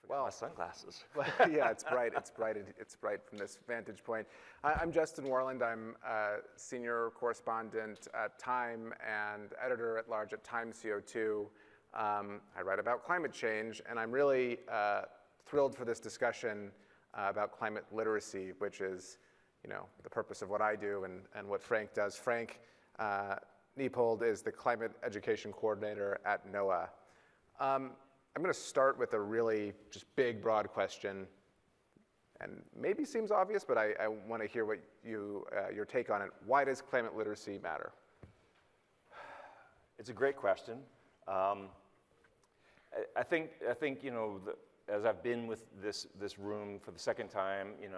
Well, my sunglasses. Yeah, it's bright. It's bright. It's bright from this vantage point. I'm Justin Warland. I'm senior correspondent at Time and editor-at-large at Time CO2. I write about climate change, and I'm really thrilled for this discussion about climate literacy, which is, the purpose of what I do and what Frank does. Frank Niepold is the climate education coordinator at NOAA. I'm going to start with a really just big, broad question, and maybe seems obvious, but I want to hear what your take on it. Why does climate literacy matter? It's a great question. I think as I've been with this room for the second time, in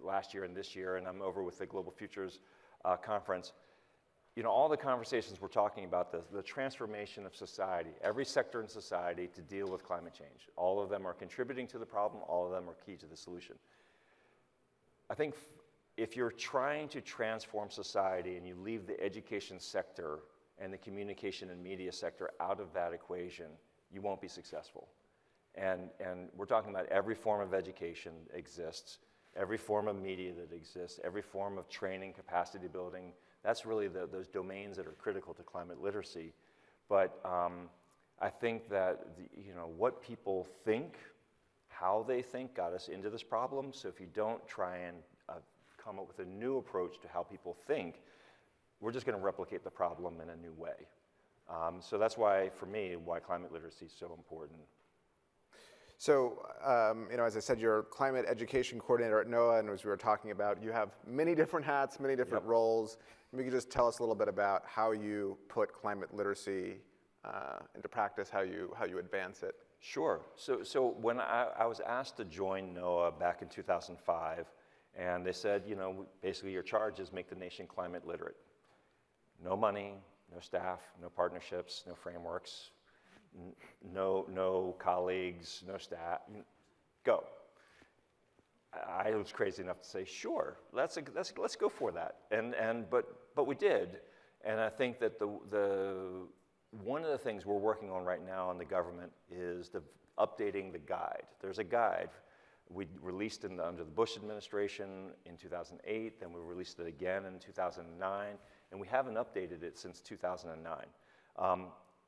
last year and this year, and I'm over with the Global Futures Conference. All the conversations we're talking about, the transformation of society, every sector in society to deal with climate change. All of them are contributing to the problem. All of them are key to the solution. I think if you're trying to transform society and you leave the education sector and the communication and media sector out of that equation, you won't be successful. And we're talking about every form of education that exists, every form of media that exists, every form of training, capacity building. That's really those domains that are critical to climate literacy. But I think that what people think, how they think, got us into this problem. So if you don't try and come up with a new approach to how people think, we're just going to replicate the problem in a new way. So that's why, for me, why climate literacy is so important. So, as I said, you're climate education coordinator at NOAA, and as we were talking about, you have many different hats, many different roles. Maybe you could just tell us a little bit about how you put climate literacy into practice, how you advance it. Sure. So when I was asked to join NOAA back in 2005, and they said, basically your charge is make the nation climate literate. No money, no staff, no partnerships, no frameworks. No colleagues, no staff, go. I was crazy enough to say, sure, let's go for that. But we did, and I think that one of the things we're working on right now in the government is updating the guide. There's a guide we released under the Bush administration in 2008, then we released it again in 2009, and we haven't updated it since 2009.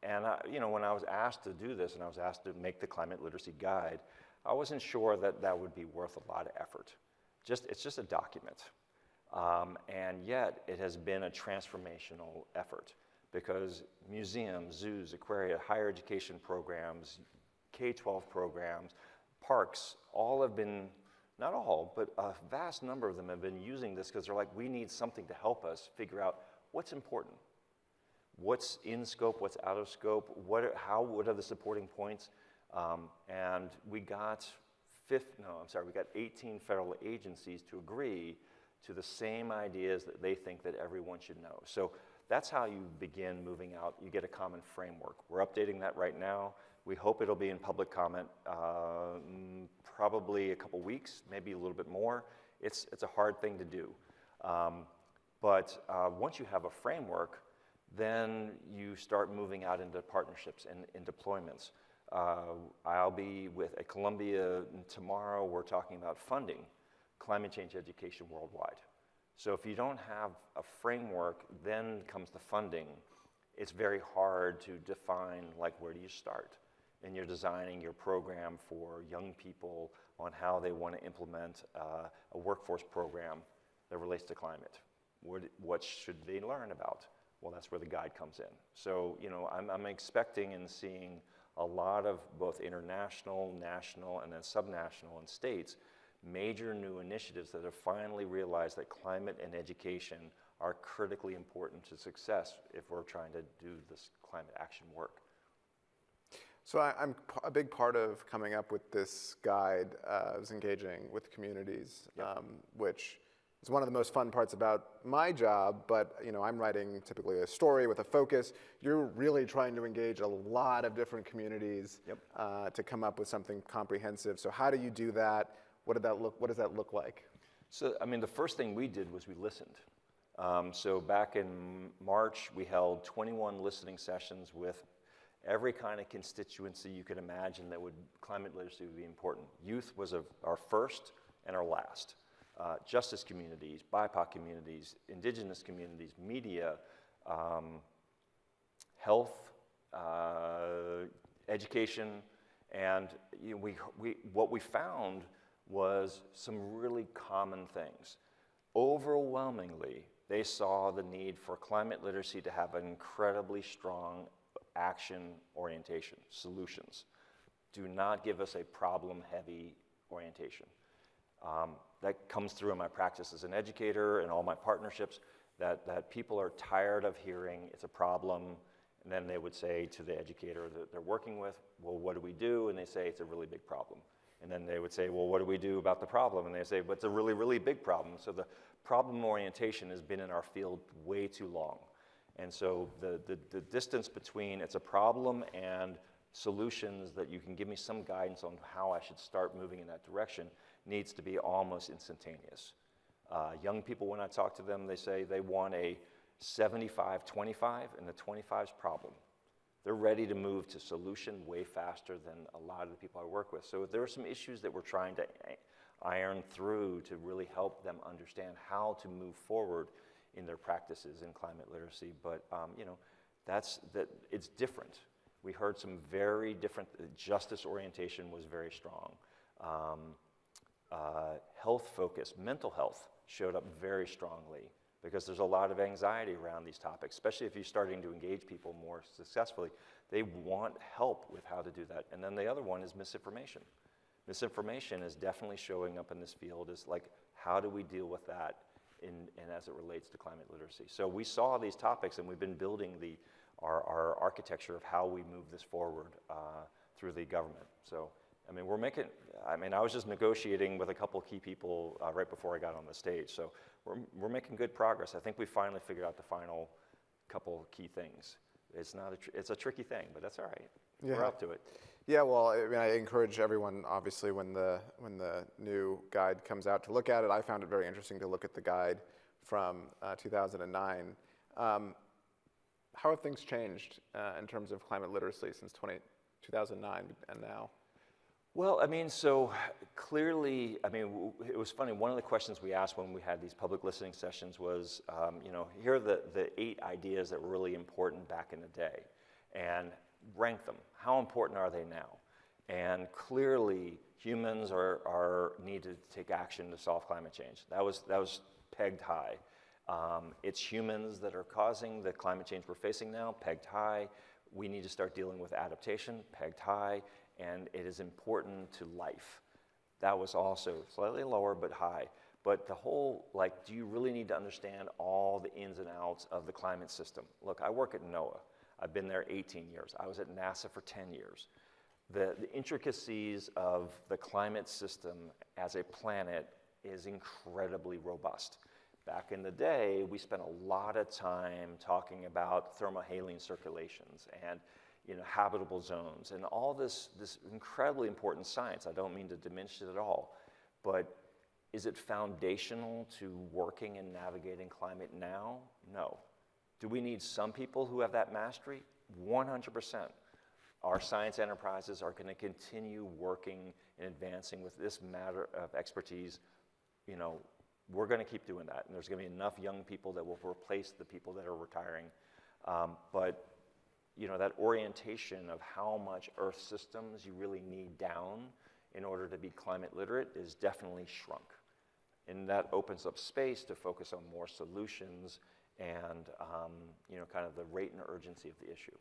And when I was asked to do this, and I was asked to make the climate literacy guide, I wasn't sure that would be worth a lot of effort. It's just a document. And yet, it has been a transformational effort because museums, zoos, aquaria, higher education programs, K-12 programs, parks, all have been, not all, but a vast number of them have been using this because they're like, we need something to help us figure out what's important. What's in scope, what's out of scope, what are the supporting points? And we got 18 federal agencies to agree to the same ideas that they think that everyone should know. So that's how you begin moving out. You get a common framework. We're updating that right now. We hope it'll be in public comment probably a couple weeks, maybe a little bit more. It's a hard thing to do. But once you have a framework, then you start moving out into partnerships and deployments. I'll be at Columbia tomorrow. We're talking about funding climate change education worldwide. So if you don't have a framework, then comes the funding. It's very hard to define, where do you start? And you're designing your program for young people on how they want to implement a workforce program that relates to climate. What should they learn about? Well, that's where the guide comes in. So, I'm expecting and seeing a lot of both international, national, and then subnational and states, major new initiatives that have finally realized that climate and education are critically important to success if we're trying to do this climate action work. So I'm a big part of coming up with this guide is engaging with communities, which is one of the most fun parts about my job, but I'm writing typically a story with a focus. You're really trying to engage a lot of different communities to come up with something comprehensive. So how do you do that? What does that look like? So, the first thing we did was we listened. So back in March, we held 21 listening sessions with every kind of constituency you could imagine that climate literacy would be important. Youth was our first and our last. Justice communities, BIPOC communities, indigenous communities, media, health, education, and what we found was some really common things. Overwhelmingly, they saw the need for climate literacy to have an incredibly strong action orientation, solutions. Do not give us a problem-heavy orientation. That comes through in my practice as an educator and all my partnerships, that people are tired of hearing it's a problem, and then they would say to the educator that they're working with, well, what do we do? And they say it's a really big problem. And then they would say, well, what do we do about the problem? And they say, but it's a really, really big problem. So the problem orientation has been in our field way too long. And so the distance between it's a problem and solutions that you can give me some guidance on how I should start moving in that direction needs to be almost instantaneous. Young people, when I talk to them, they say they want a 75-25, and the 25's problem. They're ready to move to solution way faster than a lot of the people I work with. So there are some issues that we're trying to iron through to really help them understand how to move forward in their practices in climate literacy. But it's different. We heard some very different, justice orientation was very strong. Health focus, mental health showed up very strongly because there's a lot of anxiety around these topics, especially if you're starting to engage people more successfully. They want help with how to do that. And then the other one is misinformation. Misinformation is definitely showing up in this field is like, how do we deal with that and as it relates to climate literacy? So we saw these topics and we've been building our architecture of how we move this forward through the government. So, I was just negotiating with a couple key people right before I got on the stage. So we're making good progress. I think we finally figured out the final couple key things. It's a tricky thing, but that's all right. Yeah. We're up to it. Yeah, well, I encourage everyone, obviously, when the new guide comes out to look at it. I found it very interesting to look at the guide from 2009. How have things changed in terms of climate literacy since 2009 and now? Well, so clearly, it was funny. One of the questions we asked when we had these public listening sessions was, here are the 8 ideas that were really important back in the day, and rank them. How important are they now? And clearly, humans need to take action to solve climate change. That was pegged high. It's humans that are causing the climate change we're facing now, pegged high. We need to start dealing with adaptation, pegged high. And it is important to life. That was also slightly lower, but high. But the whole, do you really need to understand all the ins and outs of the climate system? Look, I work at NOAA. I've been there 18 years. I was at NASA for 10 years. The intricacies of the climate system as a planet is incredibly robust. Back in the day, we spent a lot of time talking about thermohaline circulations and habitable zones, and all this incredibly important science. I don't mean to diminish it at all, but is it foundational to working and navigating climate now? No. Do we need some people who have that mastery? 100%. Our science enterprises are going to continue working and advancing with this matter of expertise. We're going to keep doing that, and there's going to be enough young people that will replace the people that are retiring. But that orientation of how much Earth systems you really need down in order to be climate literate is definitely shrunk. And that opens up space to focus on more solutions and, kind of the rate and urgency of the issue.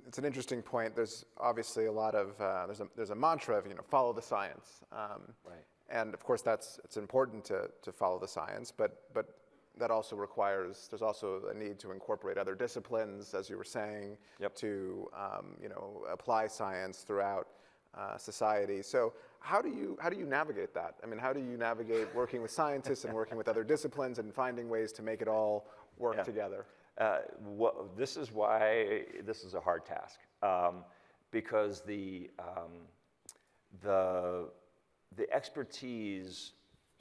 It's an interesting point. There's obviously a lot of, there's a mantra of, follow the science. Right. And of course, it's important to follow the science, but that also requires, there's also a need to incorporate other disciplines, as you were saying, Yep. to apply science throughout society. So how do you navigate that? How do you navigate working with scientists and working with other disciplines and finding ways to make it all work together? This is why this is a hard task, because the expertise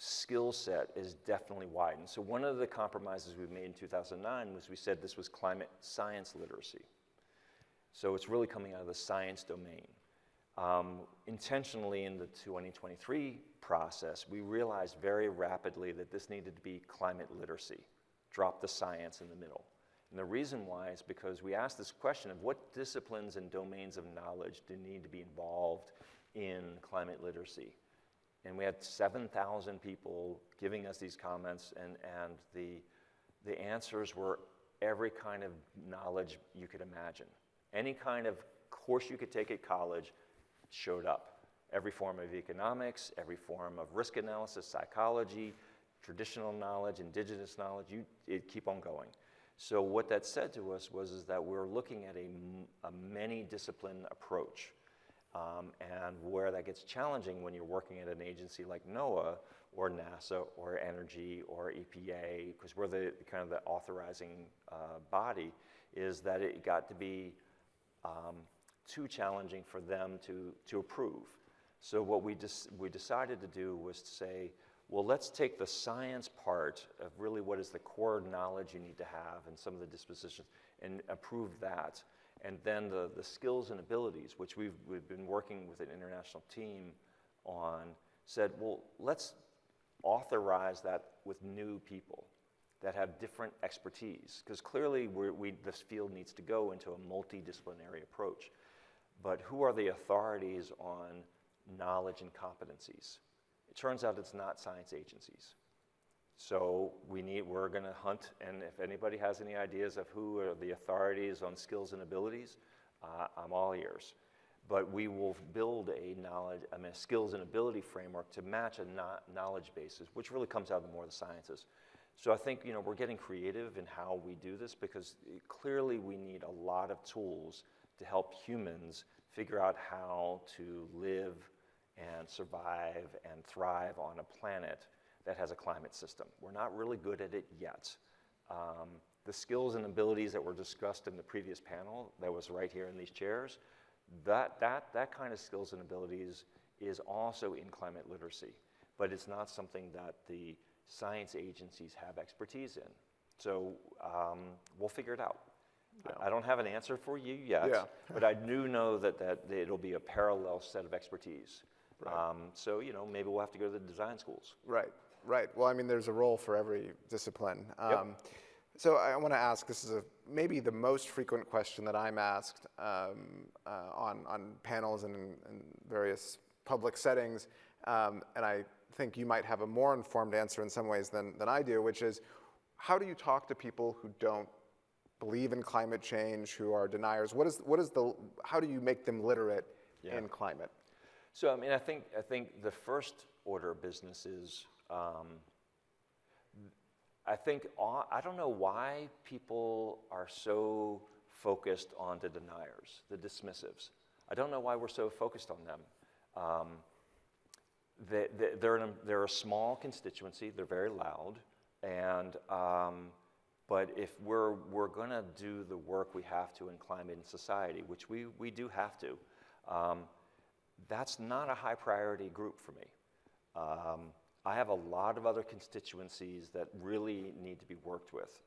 skill set is definitely widened. So one of the compromises we made in 2009 was we said this was climate science literacy. So it's really coming out of the science domain. Intentionally in the 2023 process, we realized very rapidly that this needed to be climate literacy. Drop the science in the middle. And the reason why is because we asked this question of what disciplines and domains of knowledge do need to be involved in climate literacy. And we had 7,000 people giving us these comments, and the answers were every kind of knowledge you could imagine. Any kind of course you could take at college showed up. Every form of economics, every form of risk analysis, psychology, traditional knowledge, indigenous knowledge, it keep on going. So what that said to us was that we're looking at a many-discipline approach. And where that gets challenging when you're working at an agency like NOAA or NASA or Energy or EPA, because we're the kind of the authorizing body, is that it got to be too challenging for them to approve. So what we decided to do was to say, well, let's take the science part of really what is the core knowledge you need to have and some of the dispositions and approve that. And then the skills and abilities, which we've been working with an international team on, said, well, let's authorize that with new people that have different expertise. Because clearly this field needs to go into a multidisciplinary approach. But who are the authorities on knowledge and competencies? It turns out it's not science agencies. So we're going to hunt, and if anybody has any ideas of who are the authorities on skills and abilities, I'm all ears. But we will build a skills and ability framework to match a knowledge basis, which really comes out of more of the sciences. So I think we're getting creative in how we do this, because clearly we need a lot of tools to help humans figure out how to live and survive and thrive on a planet that has a climate system. We're not really good at it yet. The skills and abilities that were discussed in the previous panel that was right here in these chairs, that kind of skills and abilities is also in climate literacy, but it's not something that the science agencies have expertise in. So we'll figure it out. Yeah. I don't have an answer for you yet, but I do know that it'll be a parallel set of expertise. Right. So maybe we'll have to go to the design schools. Right. Well, I mean, there's a role for every discipline. Yep. So I want to ask, this is maybe the most frequent question that I'm asked on panels and in various public settings, and I think you might have a more informed answer in some ways than I do, which is, how do you talk to people who don't believe in climate change, who are deniers? How do you make them literate in climate? So I mean, I think the first order of business is, I don't know why people are so focused on the deniers, the dismissives. I don't know why we're so focused on them. They're a small constituency. They're very loud, and but if we're going to do the work we have to in climate and society, which we do have to, that's not a high priority group for me. I have a lot of other constituencies that really need to be worked with,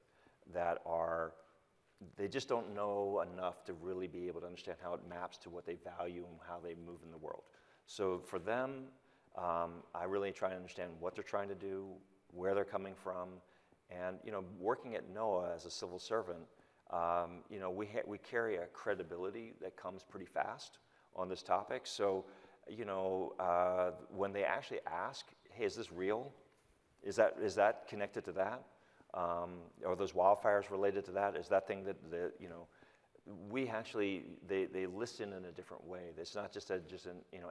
they just don't know enough to really be able to understand how it maps to what they value and how they move in the world. So for them, I really try to understand what they're trying to do, where they're coming from, and working at NOAA as a civil servant, we carry a credibility that comes pretty fast on this topic. So, when they actually ask, hey, is this real? Is that connected to that? Are those wildfires related to that? Is that thing that we actually, they listen in a different way. It's not just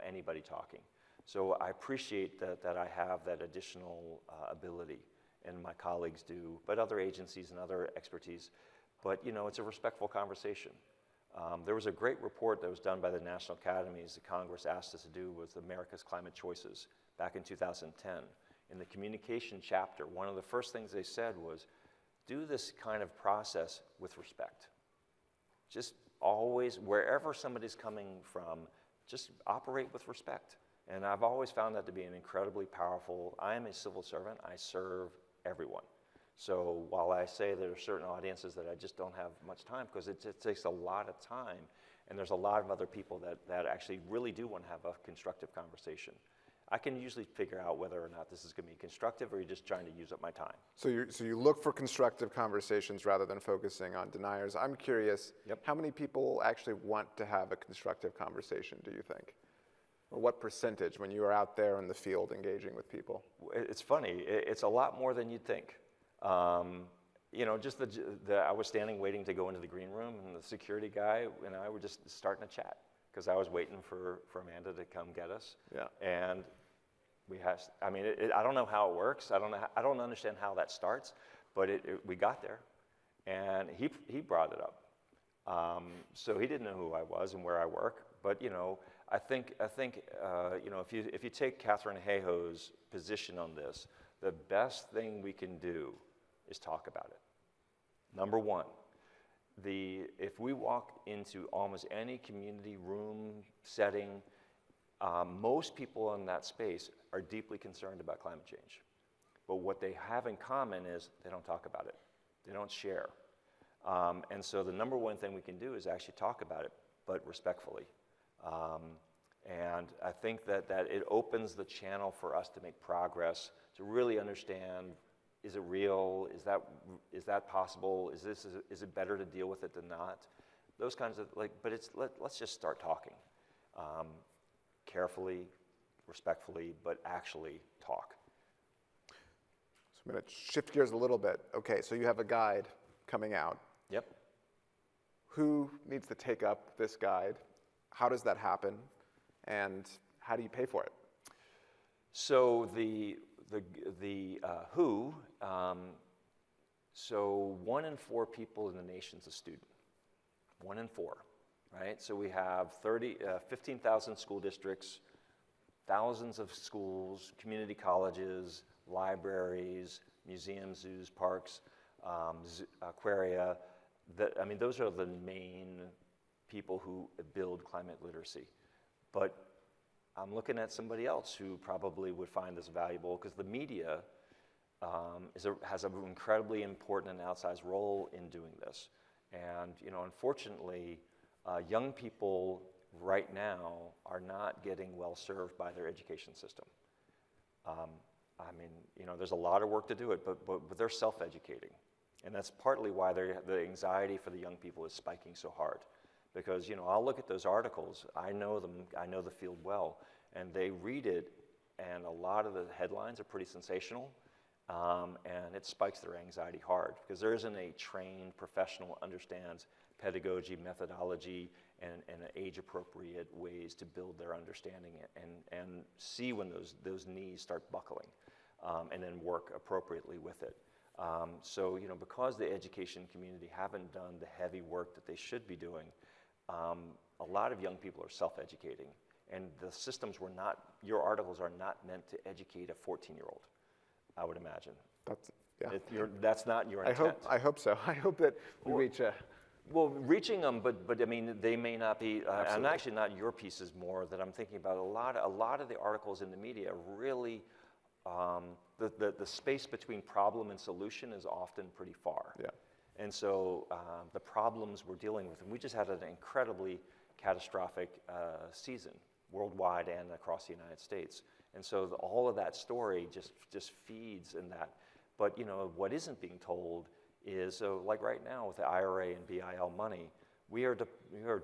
anybody talking. So I appreciate that I have that additional ability, and my colleagues do, but other agencies and other expertise. But it's a respectful conversation. There was a great report that was done by the National Academies that Congress asked us to do with America's Climate Choices back in 2010. In the communication chapter, one of the first things they said was, do this kind of process with respect. Just always, wherever somebody's coming from, just operate with respect. And I've always found that to be an incredibly powerful, I am a civil servant, I serve everyone. So while I say there are certain audiences that I just don't have much time, because it takes a lot of time, And there's a lot of other people that actually really do want to have a constructive conversation. I can usually figure out whether or not this is going to be constructive or you're just trying to use up my time. So you look for constructive conversations rather than focusing on deniers. I'm curious, how many people actually want to have a constructive conversation, do you think? Or what percentage when you are out there in the field engaging with people? It's funny. It's a lot more than you'd think. You know, just I was standing waiting to go into the green room, and the security guy and I were just starting to chat because I was waiting for Amanda to come get us. Yeah. And I mean, I don't know how it works. I don't understand how that starts, but we got there, and he brought it up. So he didn't know who I was and where I work, but you know, I think you know, if you take Catherine Hayhoe's position on this, the best thing we can do is talk about it. Number one, if we walk into almost any community room setting, most people in that space are deeply concerned about climate change. But what they have in common is they don't talk about it. They don't share. And so the number one thing we can do is actually talk about it, but respectfully. And I think that it opens the channel for us to make progress, to really understand, is it real? Is that possible? Is it better to deal with it than not? Those kinds of, but let's just start talking. Carefully, respectfully, but actually talk. So I'm going to shift gears a little bit. Okay, so you have a guide coming out. Yep. Who needs to take up this guide? How does that happen? And how do you pay for it? So the WHO, so 1 in 4 people in the nation's a student. 1 in 4. Right? So we have 15,000 school districts, thousands of schools, community colleges, libraries, museums, zoos, parks, aquaria. I mean, those are the main people who build climate literacy. But I'm looking at somebody else who probably would find this valuable because the media has an incredibly important and outsized role in doing this. And you know, unfortunately, young people right now are not getting well served by their education system. I mean, you know, there's a lot of work to do it, but they're self-educating. And that's partly why the anxiety for the young people is spiking so hard. Because, you know, I'll look at those articles, I know them, I know the field well, and they read it, and a lot of the headlines are pretty sensational, and it spikes their anxiety hard, because there isn't a trained professional who understands pedagogy, methodology, and age-appropriate ways to build their understanding and see when those knees start buckling, and then work appropriately with it. So, you know, because the education community haven't done the heavy work that they should be doing, a lot of young people are self-educating, and the systems your articles are not meant to educate a 14-year-old, I would imagine. That's not your intent. I hope so. I hope that we reach a... Well, reaching them, but I mean, they may not be, and actually not your pieces more that I'm thinking about. A lot of the articles in the media really, the space between problem and solution is often pretty far. Yeah. And so the problems we're dealing with, and we just had an incredibly catastrophic season worldwide and across the United States. And so all of that story just feeds in that. But you know, what isn't being told is, so like right now with the IRA and BIL money, we are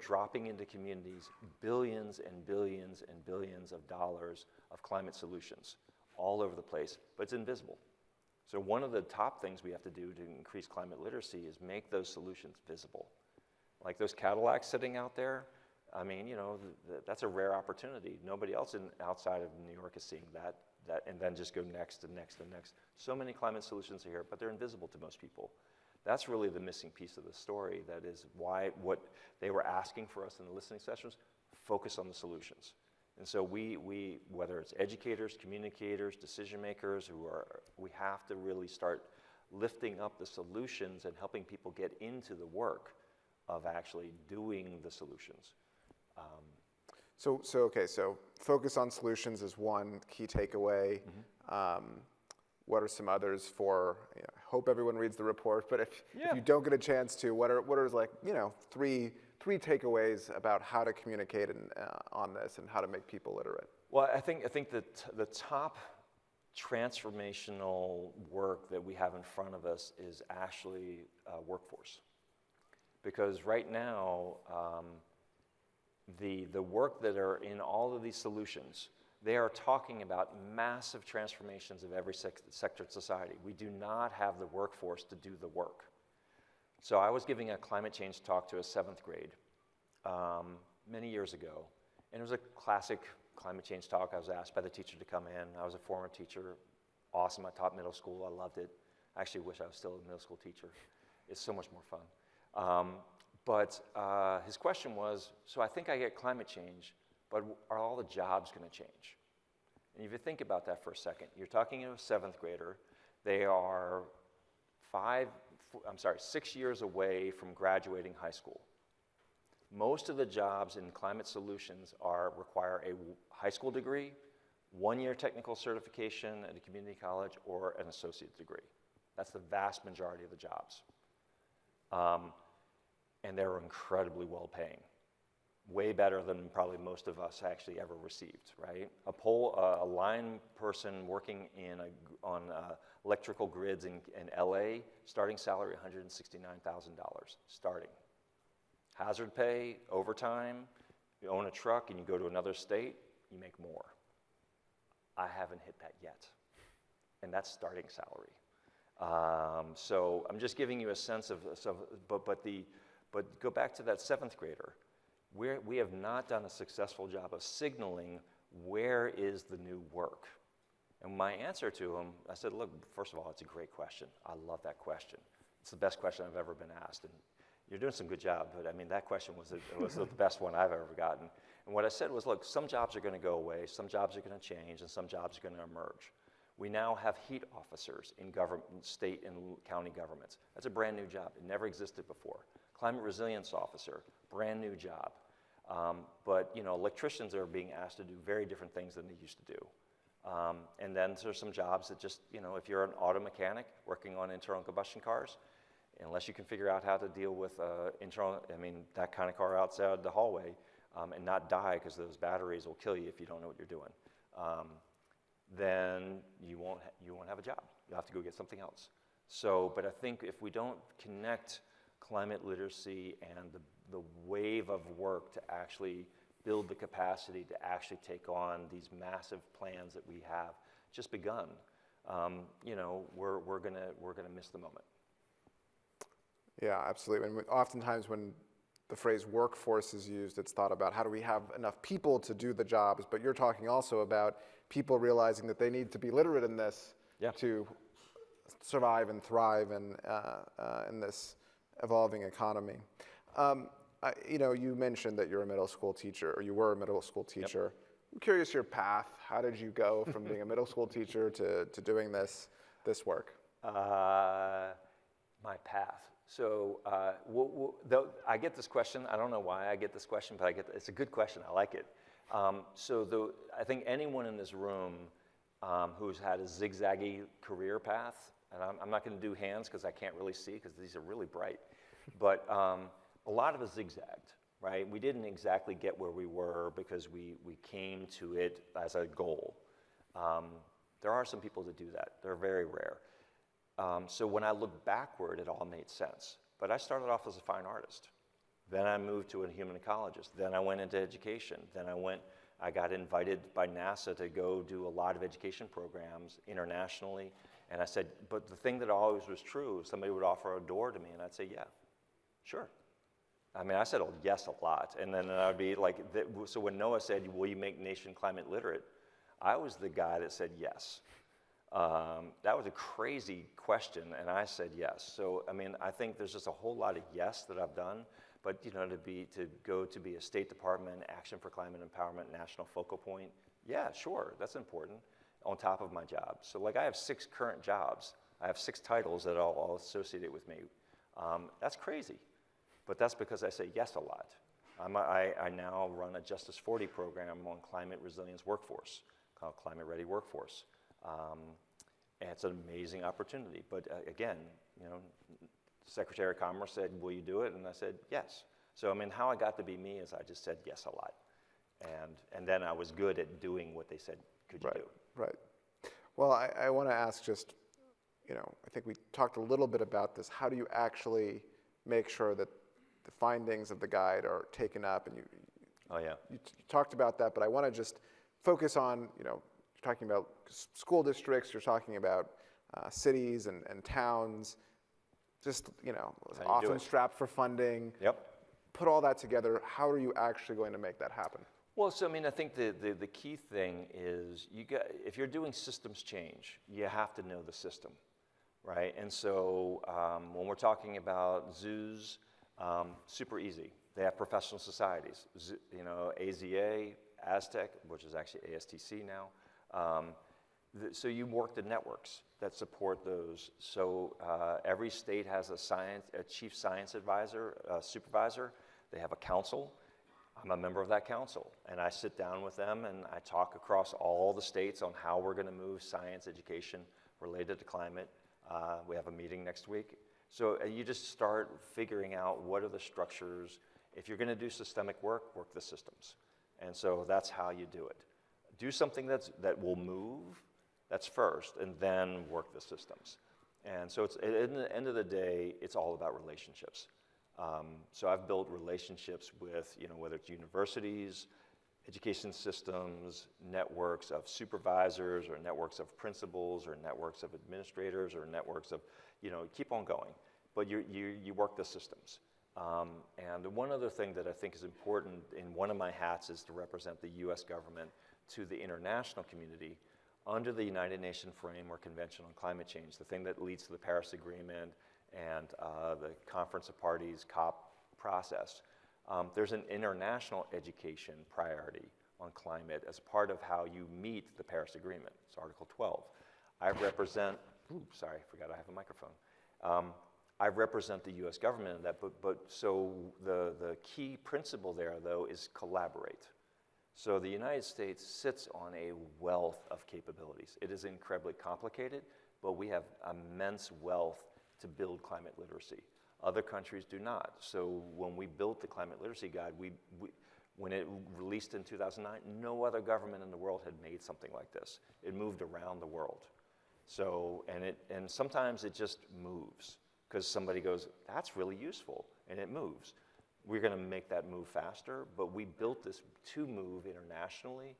dropping into communities billions and billions and billions of dollars of climate solutions all over the place, but it's invisible. So one of the top things we have to do to increase climate literacy is make those solutions visible. Like those Cadillacs sitting out there, I mean, you know, that's a rare opportunity. Nobody else outside of New York is seeing that, and then just go next and next and next. So many climate solutions are here, but they're invisible to most people. That's really the missing piece of the story. That is why what they were asking for us in the listening sessions, focus on the solutions. And so we whether it's educators, communicators, decision makers, we have to really start lifting up the solutions and helping people get into the work of actually doing the solutions. So focus on solutions is one key takeaway. Mm-hmm. What are some others for, you know, I hope everyone reads the report, but if you don't get a chance to, what are like, you know, three 3 takeaways about how to communicate on this and how to make people literate. Well, I think that the top transformational work that we have in front of us is actually workforce. Because right now, the work that are in all of these solutions, they are talking about massive transformations of every sector of society. We do not have the workforce to do the work. So I was giving a climate change talk to a 7th grade many years ago, and it was a classic climate change talk. I was asked by the teacher to come in. I was a former teacher, awesome. I taught middle school. I loved it. I actually wish I was still a middle school teacher. It's so much more fun. But his question was, so I think I get climate change, but are all the jobs going to change? And if you think about that for a second, you're talking to a 7th grader. They are 6 years away from graduating high school. Most of the jobs in climate solutions require a high school degree, 1-year technical certification at a community college, or an associate degree. That's the vast majority of the jobs. And they're incredibly well paying. Way better than probably most of us actually ever received, right? A line person working on electrical grids in LA, starting salary $169,000, starting. Hazard pay, overtime, you own a truck and you go to another state, you make more. I haven't hit that yet, and that's starting salary. So I'm just giving you a sense of but go back to that 7th grader. We have not done a successful job of signaling where is the new work. And my answer to him, I said, look, first of all, it's a great question. I love that question. It's the best question I've ever been asked. And you're doing some good job, but I mean, that question was the best one I've ever gotten. And what I said was, look, some jobs are going to go away, some jobs are going to change, and some jobs are going to emerge. We now have heat officers in state and county governments. That's a brand new job. It never existed before. Climate resilience officer, brand new job. But electricians are being asked to do very different things than they used to do. And then there's some jobs that just, if you're an auto mechanic working on internal combustion cars, unless you can figure out how to deal with that kind of car outside the hallway and not die because those batteries will kill you if you don't know what you're doing, then you won't have a job. You'll have to go get something else. So, but I think if we don't connect climate literacy and the wave of work to actually build the capacity to actually take on these massive plans that we have just begun, we're gonna miss the moment. Yeah, absolutely. And oftentimes when the phrase workforce is used, it's thought about how do we have enough people to do the jobs, but you're talking also about people realizing that they need to be literate in this to survive and thrive in this evolving economy. You mentioned that you're a middle school teacher, or you were a middle school teacher. Yep. I'm curious your path. How did you go from being a middle school teacher to doing this work? My path. So I get this question. I don't know why I get this question, but it's a good question. I like it. I think anyone in this room who's had a zigzaggy career path, and I'm not going to do hands because I can't really see because these are really bright, but a lot of us zigzagged, right? We didn't exactly get where we were because we came to it as a goal. There are some people that do that. They're very rare. So when I look backward, it all made sense. But I started off as a fine artist. Then I moved to a human ecologist. Then I went into education. Then I got invited by NASA to go do a lot of education programs internationally. And I said, but the thing that always was true, somebody would offer a door to me and I'd say, yeah, sure. I mean, I said yes a lot. And then I'd be like, so when Noah said, will you make nation climate literate? I was the guy that said yes. That was a crazy question, and I said yes. So, I mean, I think there's just a whole lot of yes that I've done, but to go to be a State Department Action for Climate Empowerment national focal point, yeah, sure, that's important on top of my job. So, like, I have 6 current jobs. I have 6 titles that are all associated with me. That's crazy, but that's because I say yes a lot. I now run a Justice 40 program on climate resilience workforce called Climate Ready Workforce. And it's an amazing opportunity. But again, Secretary of Commerce said, will you do it? And I said, yes. So I mean, how I got to be me is I just said yes a lot. And then I was good at doing what they said, could you do? Right. Well, I want to ask just, I think we talked a little bit about this. How do you actually make sure that the findings of the guide are taken up? And Oh, yeah. you talked about that, but I want to just focus on, you're talking about school districts, you're talking about cities and towns, just, often strapped for funding. Yep. Put all that together. How are you actually going to make that happen? Well, so I mean, I think the key thing is if you're doing systems change, you have to know the system, right? And so when we're talking about zoos, super easy. They have professional societies, AZA, Aztec, which is actually ASTC now. So you work the networks that support those. So every state has a chief science advisor, supervisor. They have a council. I'm a member of that council, and I sit down with them and I talk across all the states on how we're going to move science education related to climate. We have a meeting next week. So you just start figuring out what are the structures. If you're going to do systemic work, work the systems. And so that's how you do it. Do something that will move, that's first, and then work the systems. And so at the end of the day, it's all about relationships. So I've built relationships with, whether it's universities, education systems, networks of supervisors, or networks of principals, or networks of administrators, or networks of, keep on going. But you work the systems. And one other thing that I think is important in one of my hats is to represent the U.S. government to the international community under the United Nations Framework Convention on Climate Change, the thing that leads to the Paris Agreement and the Conference of Parties, COP process. There's an international education priority on climate as part of how you meet the Paris Agreement. It's Article 12. I represent, sorry, I forgot I have a microphone. I represent the U.S. government in that, but so the key principle there, though, is collaborate. So the United States sits on a wealth of capabilities. It is incredibly complicated, but we have immense wealth to build climate literacy. Other countries do not. So when we built the Climate Literacy Guide, when it released in 2009, no other government in the world had made something like this. It moved around the world. So, and sometimes it just moves because somebody goes, that's really useful, and it moves. We're going to make that move faster, but we built this to move internationally.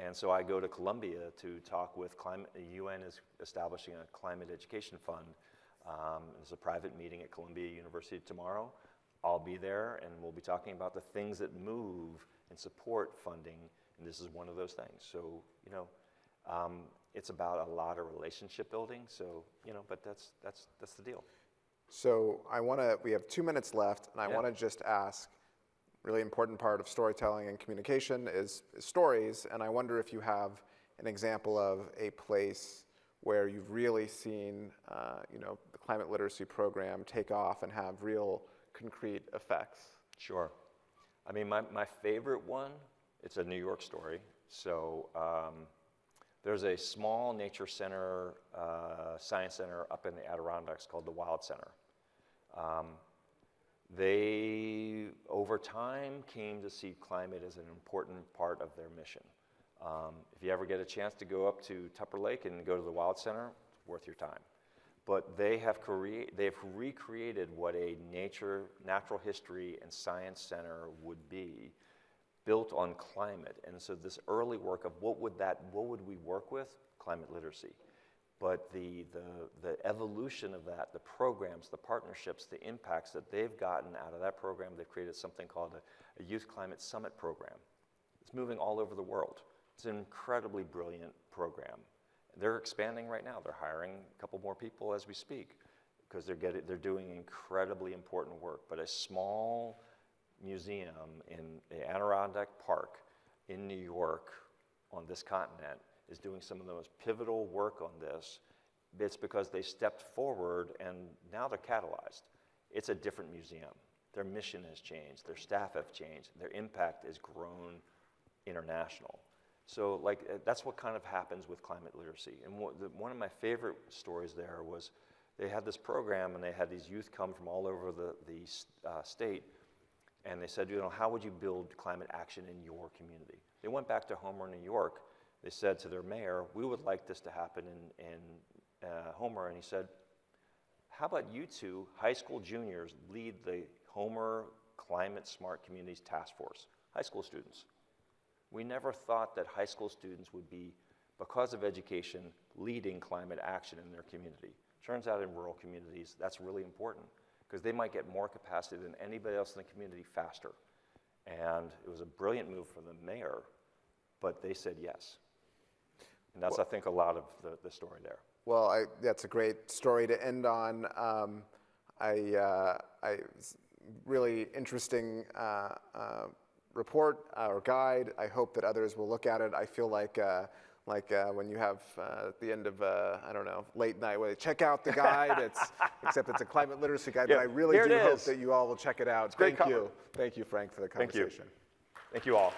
And so I go to Colombia to talk with climate. The UN is establishing a climate education fund. There's a private meeting at Columbia University tomorrow. I'll be there, and we'll be talking about the things that move and support funding, and this is one of those things. So, it's about a lot of relationship building. So, but that's the deal. So we have 2 minutes left, and I want to just ask, really important part of storytelling and communication is stories, and I wonder if you have an example of a place where you've really seen, the climate literacy program take off and have real concrete effects. Sure. I mean, my favorite one, it's a New York story. So there's a small nature center, science center up in the Adirondacks called the Wild Center. They, over time, came to see climate as an important part of their mission. If you ever get a chance to go up to Tupper Lake and go to the Wild Center, it's worth your time. But they've recreated what a natural history and science center would be, built on climate. And so this early work of what would we work with? Climate literacy. But the evolution of that, the programs, the partnerships, the impacts that they've gotten out of that program, they've created something called a Youth Climate Summit program. It's moving all over the world. It's an incredibly brilliant program. They're expanding right now. They're hiring a couple more people as we speak because they're doing incredibly important work. But a small museum in the Adirondack Park in New York on this continent is doing some of the most pivotal work on this. It's because they stepped forward and now they're catalyzed. It's a different museum. Their mission has changed. Their staff have changed. Their impact has grown international. So that's what kind of happens with climate literacy. And one of my favorite stories there was they had this program, and they had these youth come from all over the state, and they said, how would you build climate action in your community? They went back to Homer, New York. They said to their mayor, we would like this to happen in Homer, and he said, how about you two high school juniors lead the Homer Climate Smart Communities Task Force, high school students. We never thought that high school students would be, because of education, leading climate action in their community. Turns out in rural communities, that's really important because they might get more capacity than anybody else in the community faster. And it was a brilliant move from the mayor, but they said yes. And that's, I think, a lot of the story there. Well, that's a great story to end on. Really interesting report or guide. I hope that others will look at it. I feel like when you have at the end of I don't know, late night, where they check out the guide. Except it's a climate literacy guide. Yeah, but I really do hope that you all will check it out. It's great Thank you, Frank, for the conversation. Thank you all.